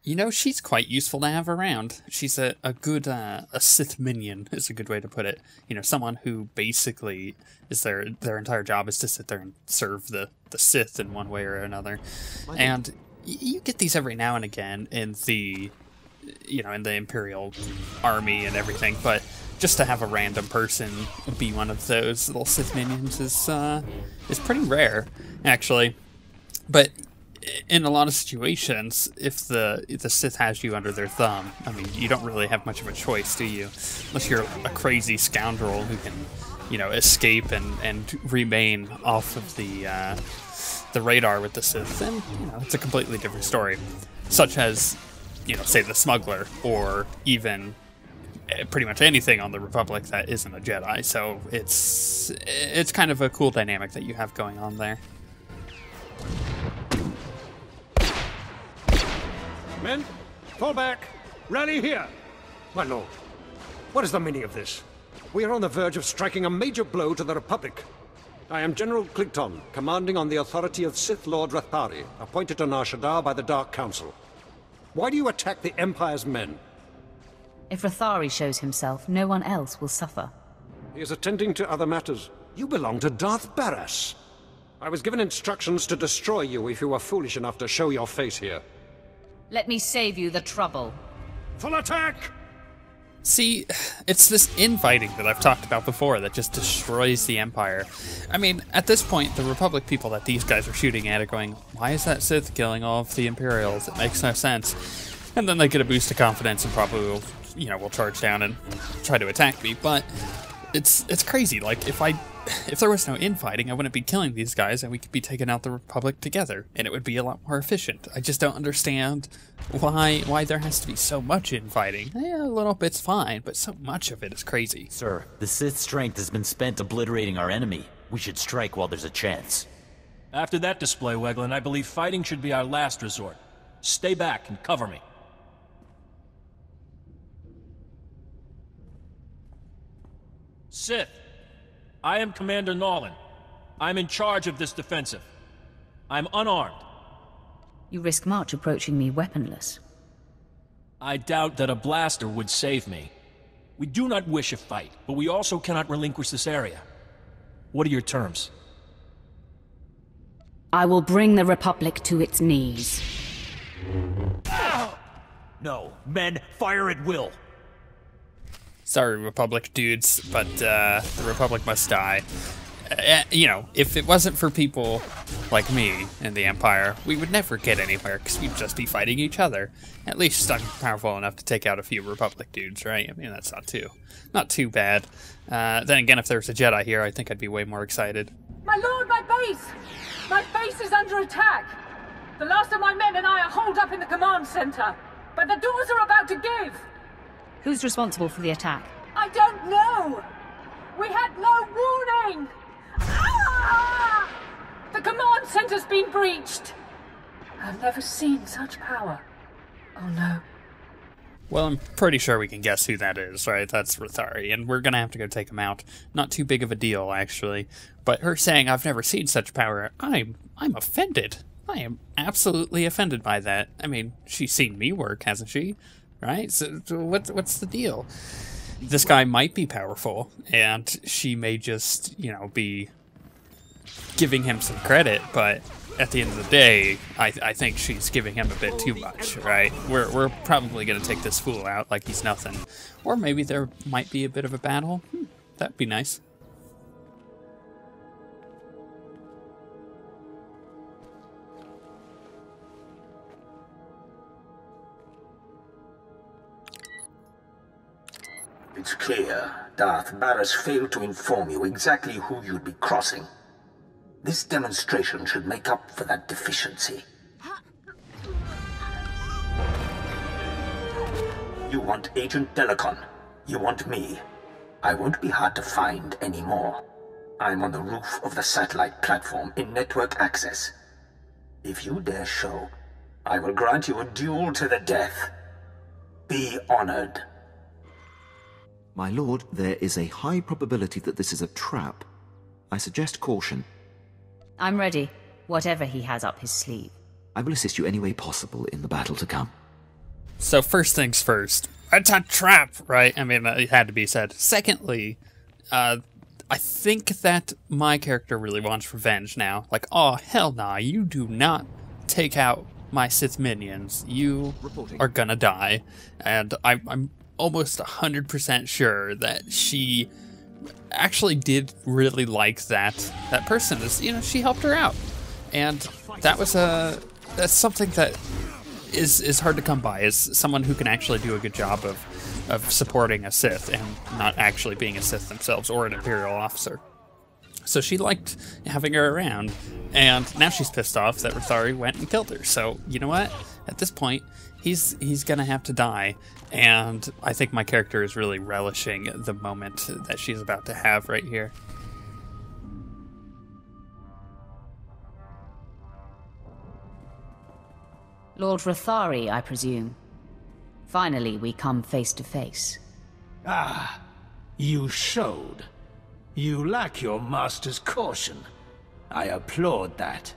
You know, she's quite useful to have around. She's a good, a Sith minion is a good way to put it. You know, someone who basically is their entire job is to sit there and serve the Sith in one way or another. And you get these every now and again in the, you know, in the Imperial army and everything, but just to have a random person be one of those little Sith minions is pretty rare, actually. But in a lot of situations, if the Sith has you under their thumb, I mean, you don't really have much of a choice, do you? Unless you're a crazy scoundrel who can, you know, escape and remain off of the radar with the Sith, then, you know, it's a completely different story. Such as, you know, say the smuggler, or even pretty much anything on the Republic that isn't a Jedi. So it's kind of a cool dynamic that you have going on there. Men, fall back. Rally here. My lord, what is the meaning of this? We are on the verge of striking a major blow to the Republic. I am General Clinton, commanding on the authority of Sith Lord Rari, appointed to Nar Shaddaa by the Dark Council. Why do you attack the Empire's men? If Rari shows himself, no one else will suffer. He is attending to other matters. You belong to Darth Barras. I was given instructions to destroy you if you were foolish enough to show your face here. Let me save you the trouble. Full attack! See, it's this infighting that I've talked about before that just destroys the Empire. I mean, at this point, the Republic people that these guys are shooting at are going, why is that Sith killing all of the Imperials? It makes no sense. And then they get a boost of confidence and probably will, you know, will charge down and try to attack me. But it's crazy. Like, if there was no infighting, I wouldn't be killing these guys, and we could be taking out the Republic together, and it would be a lot more efficient. I just don't understand why there has to be so much infighting. Yeah, a little bit's fine, but so much of it is crazy. Sir, the Sith's strength has been spent obliterating our enemy. We should strike while there's a chance. After that display, Wegland, I believe fighting should be our last resort. Stay back and cover me. Sith, I am Commander Nolan. I'm in charge of this defensive. I'm unarmed. You risk much approaching me weaponless. I doubt that a blaster would save me. We do not wish a fight, but we also cannot relinquish this area. What are your terms? I will bring the Republic to its knees. No, men, fire at will. Sorry, Republic dudes, but the Republic must die. You know, if it wasn't for people like me in the Empire, we would never get anywhere, because we'd just be fighting each other. At least I'm powerful enough to take out a few Republic dudes, right? I mean, that's not too bad. Then again, if there was a Jedi here, I think I'd be way more excited. My lord, my base! My base is under attack! The last of my men and I are holed up in the command center, but the doors are about to give! Who's responsible for the attack? I don't know! We had no warning! Ah! The command center's been breached! I've never seen such power. Oh no. Well, I'm pretty sure we can guess who that is, right? That's Rari, and we're gonna have to go take him out. Not too big of a deal, actually. But her saying, I've never seen such power, I'm offended. I am absolutely offended by that. I mean, she's seen me work, hasn't she? Right? So what's the deal? This guy might be powerful, and she may just, you know, be giving him some credit, but at the end of the day, I think she's giving him a bit too much, right? We're probably going to take this fool out like he's nothing. Or maybe there might be a bit of a battle. That'd be nice. It's clear Darth Barras failed to inform you exactly who you'd be crossing. This demonstration should make up for that deficiency. You want Agent Delicon. You want me. I won't be hard to find anymore. I'm on the roof of the satellite platform in network access. If you dare show, I will grant you a duel to the death. Be honored. My lord, there is a high probability that this is a trap. I suggest caution. I'm ready, whatever he has up his sleeve. I will assist you any way possible in the battle to come. So first things first, it's a trap, right? I mean, it had to be said. Secondly, I think that my character really wants revenge now. Like, oh, hell nah, you do not take out my Sith minions. You are gonna die. And I'm almost 100% sure that she actually did really like that person. You know, she helped her out. And that was that's something that is hard to come by, is someone who can actually do a good job of supporting a Sith and not actually being a Sith themselves or an Imperial officer. So she liked having her around, and now she's pissed off that Rari went and killed her. So, you know what? At this point, he's gonna have to die, and I think my character is really relishing the moment that she's about to have right here. Lord Rari, I presume. Finally, we come face to face. Ah, you showed. You lack your master's caution. I applaud that.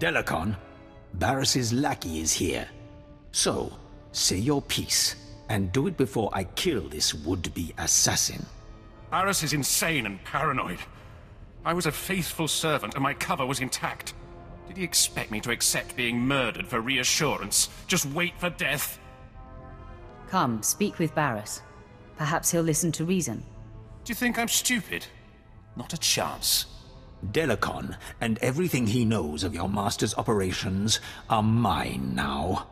Delacon, Barris's lackey is here. So, say your piece, and do it before I kill this would-be assassin. Barris is insane and paranoid. I was a faithful servant and my cover was intact. Did he expect me to accept being murdered for reassurance? Just wait for death? Come, speak with Barris. Perhaps he'll listen to reason. Do you think I'm stupid? Not a chance. Delacon and everything he knows of your master's operations are mine now.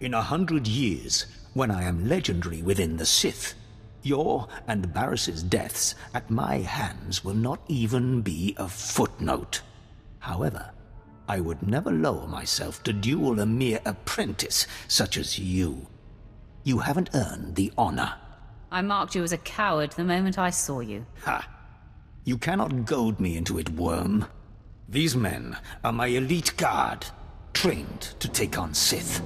In 100 years, when I am legendary within the Sith, your and Barris's deaths at my hands will not even be a footnote. However, I would never lower myself to duel a mere apprentice such as you. You haven't earned the honor. I marked you as a coward the moment I saw you. Ha! You cannot goad me into it, worm. These men are my elite guard, trained to take on Sith.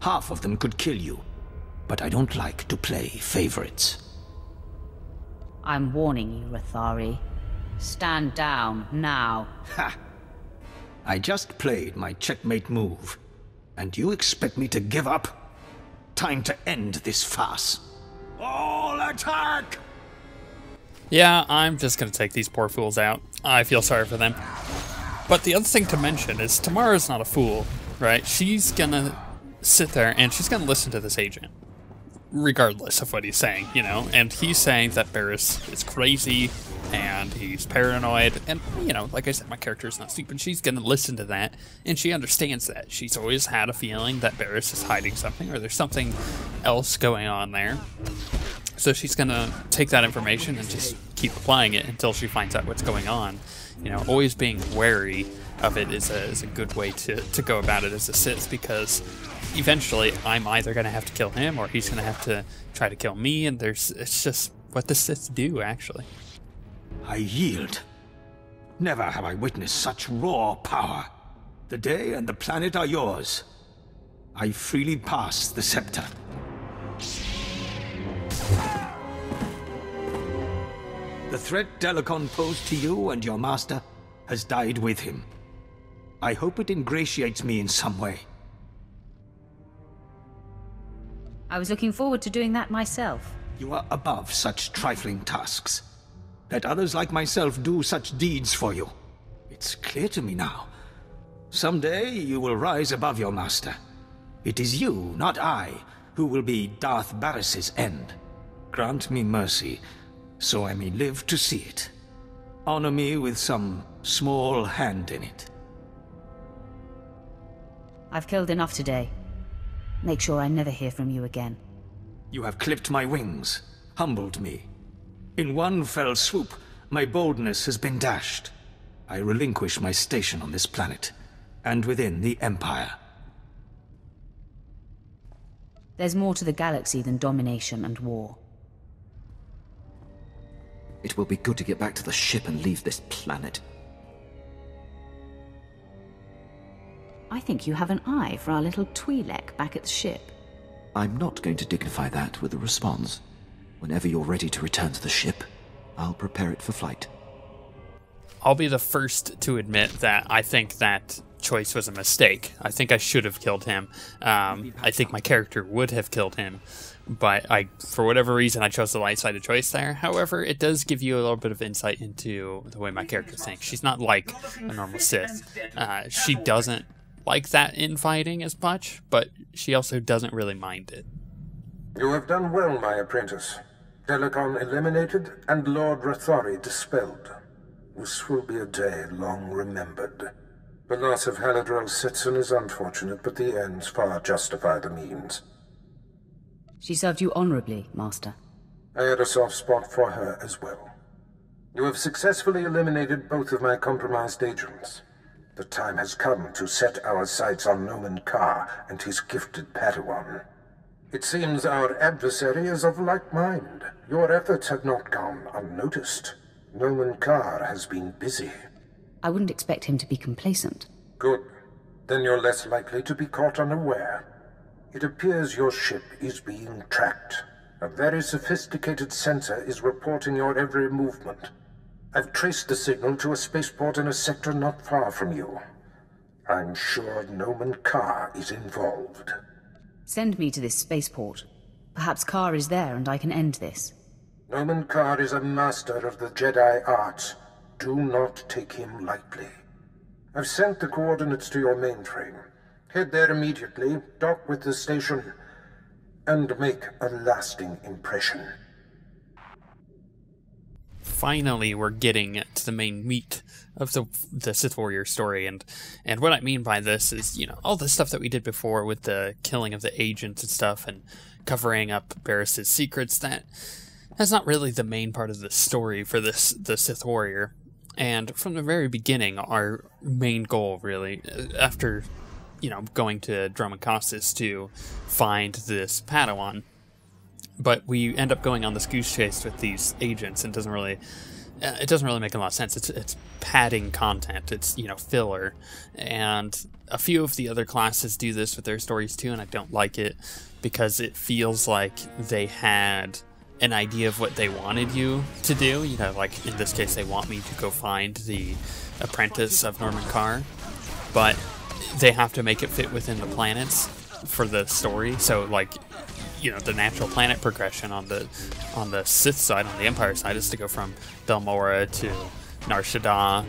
Half of them could kill you, but I don't like to play favorites. I'm warning you, Rari. Stand down, now. Ha! I just played my checkmate move, and you expect me to give up? Time to end this farce. All attack! Yeah, I'm just gonna take these poor fools out. I feel sorry for them. But the other thing to mention is Tamarra's not a fool, right? She's gonna sit there and she's gonna listen to this agent, regardless of what he's saying, you know? And he's saying that Barris is crazy and he's paranoid, and, you know, like I said, my character is not stupid. She's gonna listen to that, and she understands that. She's always had a feeling that Barris is hiding something, or there's something else going on there. So she's gonna take that information and just keep applying it until she finds out what's going on. You know, always being wary of it is a good way to go about it as a Sith, because eventually I'm either gonna have to kill him or he's gonna have to try to kill me, and it's just what the Sith do, actually. I yield. Never have I witnessed such raw power. The day and the planet are yours. I freely pass the scepter. The threat Delacon posed to you and your master has died with him. I hope it ingratiates me in some way. I was looking forward to doing that myself. You are above such trifling tasks. Let others like myself do such deeds for you. It's clear to me now. Someday you will rise above your master. It is you, not I, who will be Darth Barris's end. Grant me mercy, so I may live to see it. Honor me with some small hand in it. I've killed enough today. Make sure I never hear from you again. You have clipped my wings, humbled me. In one fell swoop, my boldness has been dashed. I relinquish my station on this planet, and within the Empire. There's more to the galaxy than domination and war. It will be good to get back to the ship and leave this planet. I think you have an eye for our little Twi'lek back at the ship. I'm not going to dignify that with a response. Whenever you're ready to return to the ship, I'll prepare it for flight. I'll be the first to admit that I think that choice was a mistake. I think I should have killed him. I think my character would have killed him, but for whatever reason, I chose the light-sided choice there. However, it does give you a little bit of insight into the way my character thinks. She's not like a normal Sith. She doesn't like that infighting as much, but she also doesn't really mind it. You have done well, my apprentice. Telecon eliminated and Lord Rathari dispelled. This will be a day long remembered. The loss of Haladrel Sitson is unfortunate, but the ends far justify the means. She served you honorably, Master. I had a soft spot for her as well. You have successfully eliminated both of my compromised agents. The time has come to set our sights on Noman Carr and his gifted Padawan. It seems our adversary is of like mind. Your efforts have not gone unnoticed. Noman Carr has been busy. I wouldn't expect him to be complacent. Good. Then you're less likely to be caught unaware. It appears your ship is being tracked. A very sophisticated sensor is reporting your every movement. I've traced the signal to a spaceport in a sector not far from you. I'm sure Noman Carr is involved. Send me to this spaceport. Perhaps Carr is there and I can end this. Noman Carr is a master of the Jedi arts. Do not take him lightly. I've sent the coordinates to your mainframe. Head there immediately, dock with the station, and make a lasting impression. Finally, we're getting to the main meat of the Sith Warrior story, and what I mean by this is, you know, all the stuff that we did before with the killing of the agents and stuff, and covering up Barris's secrets, that's not really the main part of the story for the Sith Warrior. And from the very beginning, our main goal, really, after, you know, going to Dromacos, is to find this Padawan. But we end up going on this goose chase with these agents, and it doesn't really make a lot of sense. It's padding content. It's, you know, filler. And a few of the other classes do this with their stories too, and I don't like it because it feels like they had an idea of what they wanted you to do. You know, like in this case, they want me to go find the apprentice of Noman Carr, but they have to make it fit within the planets for the story. So, like, you know, the natural planet progression on the Sith side, on the Empire side, is to go from Belmora to Nar Shaddaa,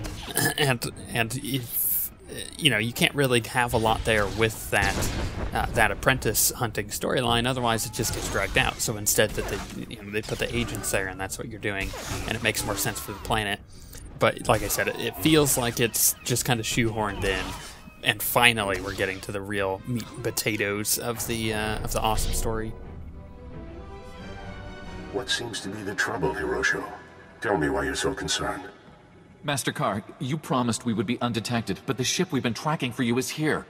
and if you know, you can't really have a lot there with that apprentice hunting storyline. Otherwise, it just gets dragged out. So instead, they put the agents there, and that's what you're doing, and it makes more sense for the planet. But like I said, it feels like it's just kind of shoehorned in. And finally, we're getting to the real meat and potatoes of the awesome story. What seems to be the trouble, Hirosho? Tell me why you're so concerned. Master Carr, you promised we would be undetected, but the ship we've been tracking for you is here.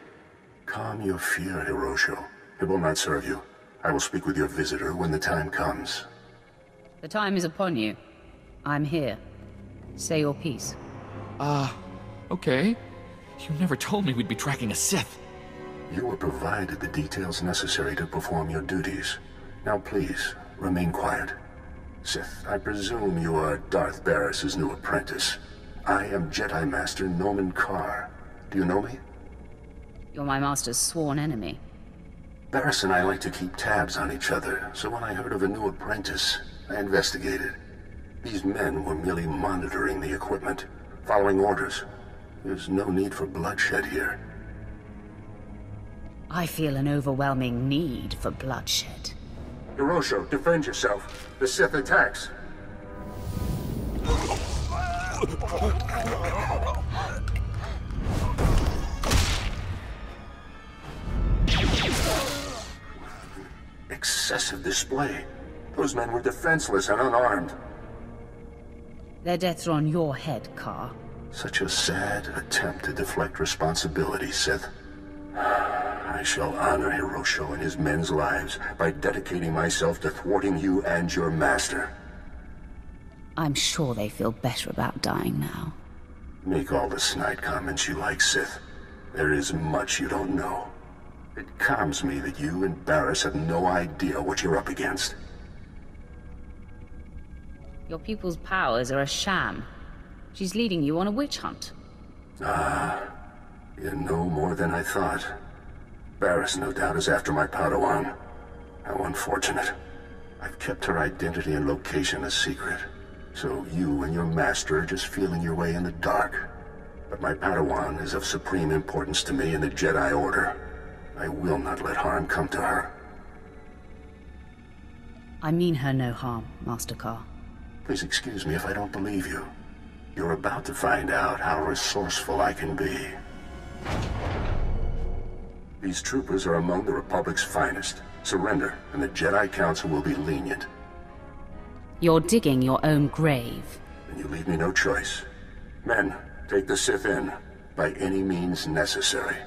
Calm your fear, Hirosho. It will not serve you. I will speak with your visitor when the time comes. The time is upon you. I'm here. Say your piece. Okay. You never told me we'd be tracking a Sith. You were provided the details necessary to perform your duties. Now please, remain quiet. Sith, I presume you are Darth Barris's new apprentice. I am Jedi Master Noman Carr. Do you know me? You're my master's sworn enemy. Barris and I like to keep tabs on each other, so when I heard of a new apprentice, I investigated. These men were merely monitoring the equipment, following orders. There's no need for bloodshed here. I feel an overwhelming need for bloodshed. Hirosho, defend yourself. The Sith attacks. Excessive display. Those men were defenseless and unarmed. Their deaths are on your head, Carr. Such a sad attempt to deflect responsibility, Sith. I shall honor Hirosho and his men's lives by dedicating myself to thwarting you and your master. I'm sure they feel better about dying now. Make all the snide comments you like, Sith. There is much you don't know. It calms me that you and Barris have no idea what you're up against. Your people's powers are a sham. She's leading you on a witch hunt. Ah, you know more than I thought. Barris, no doubt, is after my Padawan. How unfortunate. I've kept her identity and location a secret. So you and your master are just feeling your way in the dark. But my Padawan is of supreme importance to me in the Jedi Order. I will not let harm come to her. I mean her no harm, Master Carr. Please excuse me if I don't believe you. You're about to find out how resourceful I can be. These troopers are among the Republic's finest. Surrender, and the Jedi Council will be lenient. You're digging your own grave. And you leave me no choice. Men, take the Sith in, by any means necessary.